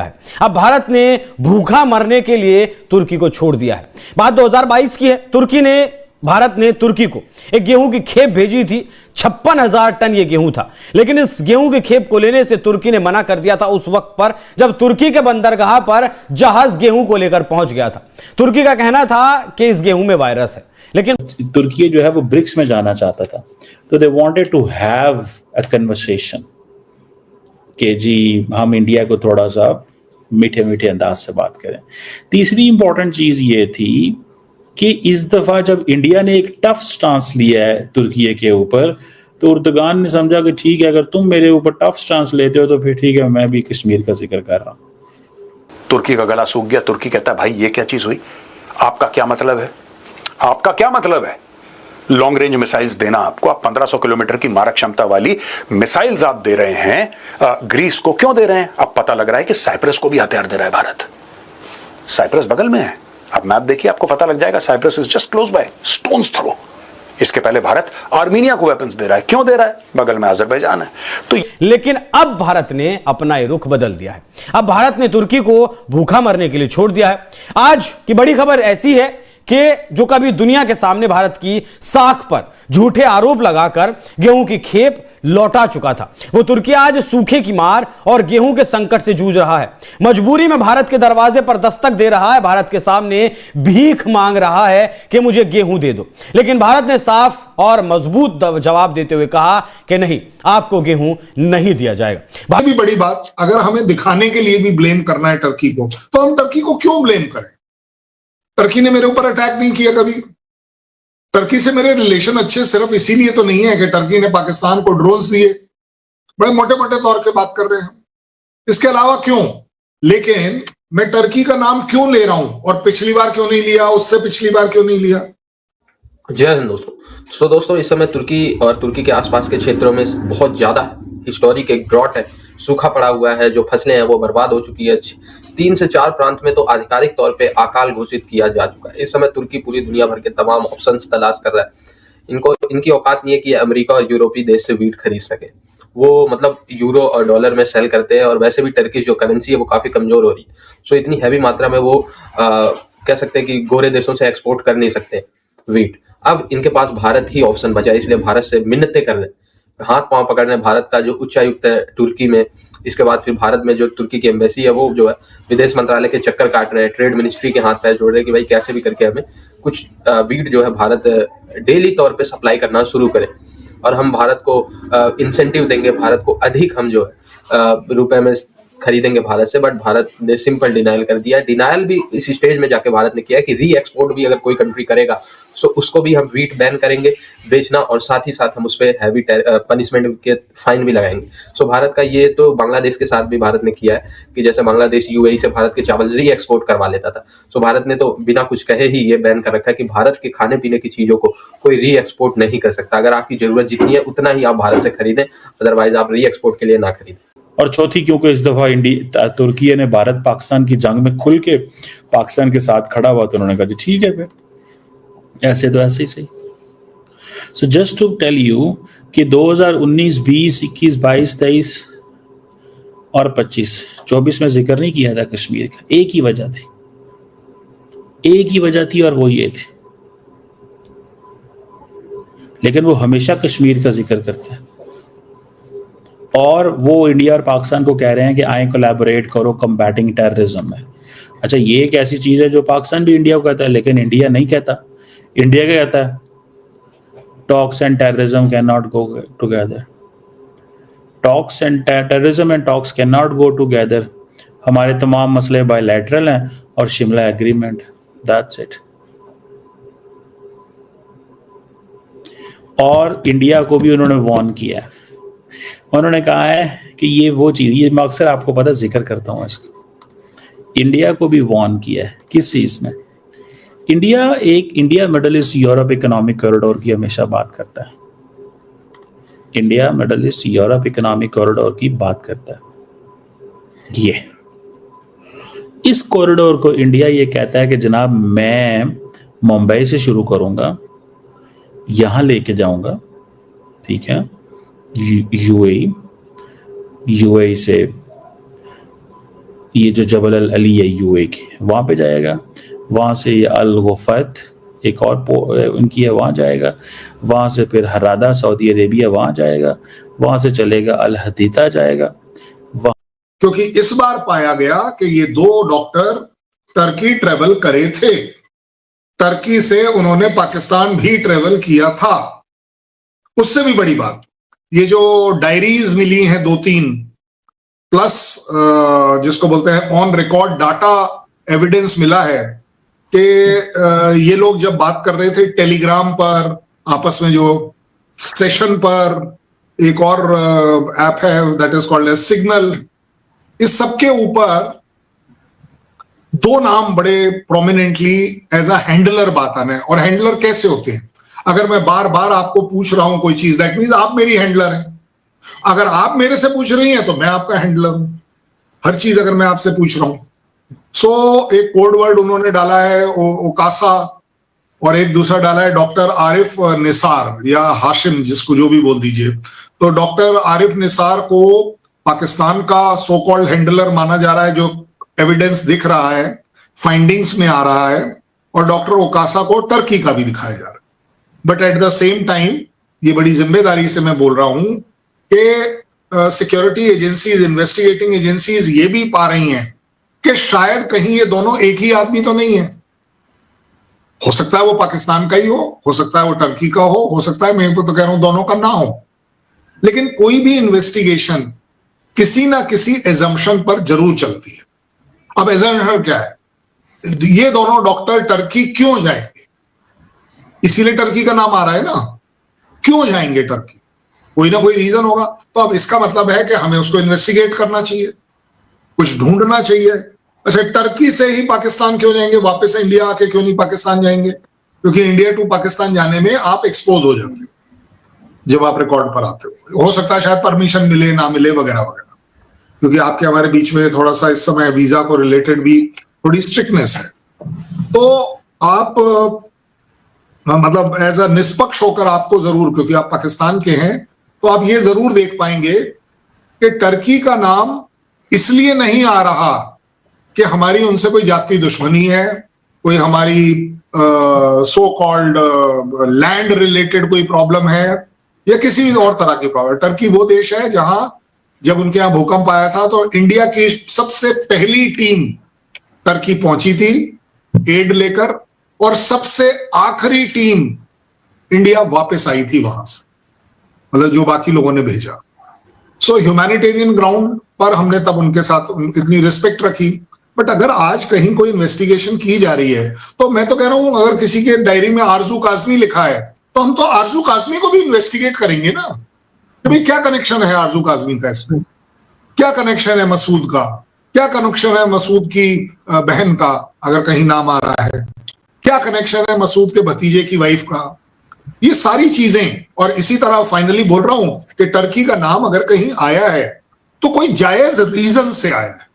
है। अब भारत ने भूखा मरने के लिए तुर्की को छोड़ दिया है। बात 2022 की है। भारत ने तुर्की को एक गेहूं की खेप भेजी थी। 56,000 टन यह गेहूं था, लेकिन इस गेहूं की खेप को लेने से तुर्की ने मना कर दिया था उस वक्त पर, जब तुर्की के बंदरगाह पर जहाज गेहूं को लेकर पहुंच गया था। तुर्की का कहना था कि इस गेहूं में वायरस है, लेकिन तुर्की जो है वो ब्रिक्स में जाना चाहता था, तो they wanted to have a conversation कि जी हम इंडिया को थोड़ा सा मीठे मीठे अंदाज से बात करें। तीसरी इंपॉर्टेंट चीज ये थी कि इस दफा जब इंडिया ने एक टफ स्टांस लिया है तुर्की के ऊपर, तो उर्दगान ने समझा कि ठीक है, अगर तुम मेरे ऊपर टफ स्टांस लेते हो तो फिर ठीक है, मैं भी कश्मीर का जिक्र कर रहा हूं। तुर्की का गला सूख गया। तुर्की कहता है भाई ये क्या चीज हुई, आपका क्या मतलब है, आपका क्या मतलब है लॉन्ग रेंज मिसाइल्स देना आपको, आप 1500 किलोमीटर की मारक क्षमता वाली मिसाइल्स आप दे रहे हैं, ग्रीस को क्यों दे रहे हैं। अब पता लग रहा है कि साइप्रस को भी हथियार दे रहा है भारत। साइप्रस बगल में है, अब मैप देखिए आपको पता लग जाएगा, Cyprus is just close by, stones throw. इसके पहले भारत आर्मीनिया को वेपन्स दे रहा है, क्यों दे रहा है, बगल में अजरबैजान है। तो लेकिन अब भारत ने अपना रुख बदल दिया है। अब भारत ने तुर्की को भूखा मरने के लिए छोड़ दिया है। आज की बड़ी खबर ऐसी है कि जो कभी दुनिया के सामने भारत की साख पर झूठे आरोप लगाकर गेहूं की खेप लौटा चुका था, वो तुर्की आज सूखे की मार और गेहूं के संकट से जूझ रहा है। मजबूरी में भारत के दरवाजे पर दस्तक दे रहा है, भारत के सामने भीख मांग रहा है कि मुझे गेहूं दे दो। लेकिन भारत ने साफ और मजबूत जवाब देते हुए कहा कि नहीं, आपको गेहूं नहीं दिया जाएगा। भी बड़ी बात, अगर हमें दिखाने के लिए भी ब्लेम करना है टर्की को, तो हम टर्की को क्यों ब्लेम करें। टर्की ने मेरे ऊपर अटैक नहीं किया कभी। टर्की से मेरे रिलेशन अच्छे सिर्फ इसीलिए तो नहीं है कि टर्की ने पाकिस्तान को ड्रोन्स दिए, बड़े मोटे मोटे तौर पे बात कर रहे हैं। इसके अलावा क्यों, लेकिन मैं टर्की का नाम क्यों ले रहा हूं और पिछली बार क्यों नहीं लिया, उससे पिछली बार क्यों नहीं लिया। जय हिंद दोस्तों। दोस्तों इस समय तुर्की और तुर्की के आसपास के क्षेत्रों में बहुत ज्यादा हिस्टोरिक एक ड्रॉट है, सूखा पड़ा हुआ है, जो फसलें हैं वो बर्बाद हो चुकी है। 3 से 4 प्रांत में तो आधिकारिक तौर पे अकाल घोषित किया जा चुका है। इस समय तुर्की पूरी दुनिया भर के तमाम ऑप्शंस तलाश कर रहा है। इनकी औकात नहीं है कि अमेरिका और यूरोपीय देश से वीट खरीद सके। वो मतलब यूरो और डॉलर में सेल करते हैं, और वैसे भी टर्किश जो करेंसी है वो काफी कमजोर हो रही है। सो इतनी हैवी मात्रा में वो कह सकते हैं कि गोरे देशों से एक्सपोर्ट कर नहीं सकते वीट। अब इनके पास भारत ही ऑप्शन बचा है, इसलिए भारत से मिन्नतें कर रहे, हाथ पांव पकड़ रहे। भारत का जो उच्चायुक्त है तुर्की में, इसके बाद फिर भारत में जो तुर्की की एम्बेसी है वो जो है विदेश मंत्रालय के चक्कर काट रहे हैं, ट्रेड मिनिस्ट्री के हाथ पैर जोड़ रहे हैं कि भाई कैसे भी करके हमें कुछ वीट जो है भारत डेली तौर पे सप्लाई करना शुरू करे, और हम भारत को इंसेंटिव देंगे, भारत को अधिक हम जो है रुपए में खरीदेंगे भारत से। बट भारत ने सिंपल डिनाइल कर दिया। डिनाइल भी इस स्टेज में जाके भारत ने किया कि री एक्सपोर्ट भी अगर कोई कंट्री करेगा सो उसको भी हम वीट बैन करेंगे बेचना, और साथ ही साथ हम उस पर हैवी पनिशमेंट के फाइन भी लगाएंगे। सो भारत का ये तो बांग्लादेश के साथ भी भारत ने किया है कि जैसे बांग्लादेश यूएई से भारत के चावल री एक्सपोर्ट करवा लेता था, सो भारत ने तो बिना कुछ कहे ही ये बैन कर रखा है कि भारत के खाने पीने की चीजों को कोई री एक्सपोर्ट नहीं कर सकता। अगर आपकी जरूरत जितनी है उतना ही आप भारत से खरीदें, अदरवाइज आप री एक्सपोर्ट के लिए ना खरीदें। और चौथी, क्योंकि इस दफा तुर्की ने भारत पाकिस्तान की जंग में खुल के पाकिस्तान के साथ खड़ा हुआ, तो उन्होंने कहा जी ठीक है, फिर ऐसे तो ऐसे ही सही। So just to tell you कि 2019, 20, 21, 22, 23 और 25, 24 में जिक्र नहीं किया था कश्मीर का। एक ही वजह थी और वो ये थी, लेकिन वो हमेशा कश्मीर का जिक्र करते हैं, और वो इंडिया और पाकिस्तान को कह रहे हैं कि आए कोलैबोरेट करो कम्बैटिंग टेररिज्म में। अच्छा, ये एक ऐसी चीज़ है जो पाकिस्तान भी इंडिया को कहता है, लेकिन इंडिया नहीं कहता। इंडिया क्या कहता है? Talks and terrorism can not go together. Talks and terrorism and talks can not go together. हमारे तमाम मसले बायलैटरल हैं और शिमला एग्रीमेंट, दैट्स इट। और इंडिया को भी उन्होंने वार्न किया है। उन्होंने कहा है कि ये वो चीज़, ये मैं अक्सर आपको पता जिक्र करता हूँ इसको, इंडिया को भी वार्न किया है। किस चीज़ में? India middle east Europe economic corridor की हमेशा बात करता है। India middle east Europe economic corridor की बात करता है। ये इस कॉरिडोर को इंडिया ये कहता है कि जनाब मैं मुंबई से शुरू करूंगा, यहाँ लेके जाऊंगा, ठीक है, यूएई से ये जो जबल अल अली है यूए की, वहाँ पे जाएगा। वहाँ से ये अल गुफैत एक और उनकी है, वहाँ जाएगा। वहाँ से फिर हरादा सऊदी अरेबिया वहाँ जाएगा। वहाँ से चलेगा अल हदीदा जाएगा। क्योंकि इस बार पाया गया कि ये दो डॉक्टर टर्की ट्रेवल करे थे, टर्की से उन्होंने पाकिस्तान भी ट्रेवल किया था। उससे भी बड़ी बात, ये जो डायरीज मिली हैं 2-3 प्लस जिसको बोलते हैं ऑन रिकॉर्ड डाटा एविडेंस मिला है कि ये लोग जब बात कर रहे थे टेलीग्राम पर आपस में, जो सेशन पर, एक और ऐप है that is called as Signal, इस सब के ऊपर दो नाम बड़े प्रोमिनेंटली एज अ हैंडलर बात आना है। और हैंडलर कैसे होते हैं? अगर मैं बार बार आपको पूछ रहा हूं कोई चीज, दैट मीन्स आप मेरी हैंडलर हैं। अगर आप मेरे से पूछ रही हैं तो मैं आपका हैंडलर हूं, हर चीज अगर मैं आपसे पूछ रहा हूं। सो एक कोड वर्ड उन्होंने डाला है ओकासा, और एक दूसरा डाला है डॉक्टर आरिफ निसार या हाशिम, जिसको जो भी बोल दीजिए। तो डॉक्टर आरिफ निसार को पाकिस्तान का सो कॉल्ड हैंडलर माना जा रहा है, जो एविडेंस दिख रहा है, फाइंडिंग्स में आ रहा है, और डॉक्टर ओकासा को टर्की का भी दिखाया जा रहा है। But at the same time ये बड़ी जिम्मेदारी से मैं बोल रहा हूं कि सिक्योरिटी एजेंसीज, इन्वेस्टिगेटिंग एजेंसीज ये भी पा रही हैं कि शायद कहीं ये दोनों एक ही आदमी तो नहीं है। हो सकता है वो पाकिस्तान का ही हो सकता है वो टर्की का हो सकता है, मैं तो कह रहा हूं दोनों का ना हो। लेकिन कोई भी इन्वेस्टिगेशन किसी ना किसी एजम्पशन पर जरूर चलती है। अब एजम्पशन क्या है? ये दोनों डॉक्टर टर्की क्यों जाएंगे? इसीलिए टर्की का नाम आ रहा है ना। क्यों जाएंगे टर्की? कोई ना कोई रीजन होगा। तो अब इसका मतलब है कि हमें उसको इन्वेस्टिगेट करना चाहिए, कुछ ढूंढना चाहिए। अच्छा, टर्की से ही पाकिस्तान क्यों जाएंगे? वापस इंडिया आके क्यों नहीं पाकिस्तान जाएंगे? क्योंकि इंडिया टू पाकिस्तान जाने में आप एक्सपोज हो जाएंगे जब आप रिकॉर्ड पर आते हो सकता है शायद परमिशन मिले ना मिले वगैरह वगैरह, क्योंकि आपके हमारे बीच में थोड़ा सा इस समय वीजा को रिलेटेड भी थोड़ी स्ट्रिक्टनेस है। तो आप मतलब एज अ निष्पक्ष होकर आपको जरूर, क्योंकि आप पाकिस्तान के हैं, तो आप ये जरूर देख पाएंगे कि टर्की का नाम इसलिए नहीं आ रहा कि हमारी उनसे कोई जाति दुश्मनी है, कोई हमारी सो कॉल्ड लैंड रिलेटेड कोई प्रॉब्लम है, या किसी भी और तरह की प्रॉब्लम। टर्की वो देश है जहां जब उनके यहां भूकंप आया था तो इंडिया की सबसे पहली टीम टर्की पहुंची थी एड लेकर, और सबसे आखिरी टीम इंडिया वापस आई थी वहां से, मतलब जो बाकी लोगों ने भेजा। सो ह्यूमैनिटेरियन ग्राउंड पर हमने तब उनके साथ इतनी रिस्पेक्ट रखी। बट अगर आज कहीं कोई इन्वेस्टिगेशन की जा रही है तो मैं तो कह रहा हूं, अगर किसी के डायरी में आरजू काजमी लिखा है तो हम तो आरजू काजमी को भी इन्वेस्टिगेट करेंगे ना, कि भाई क्या कनेक्शन है आरजू काजमी का इसमें, क्या कनेक्शन है मसूद का, क्या कनेक्शन है मसूद की बहन का अगर कहीं नाम आ रहा है, क्या कनेक्शन है मसूद के भतीजे की वाइफ का। ये सारी चीजें, और इसी तरह फाइनली बोल रहा हूं कि टर्की का नाम अगर कहीं आया है तो कोई जायज रीजन से आया है।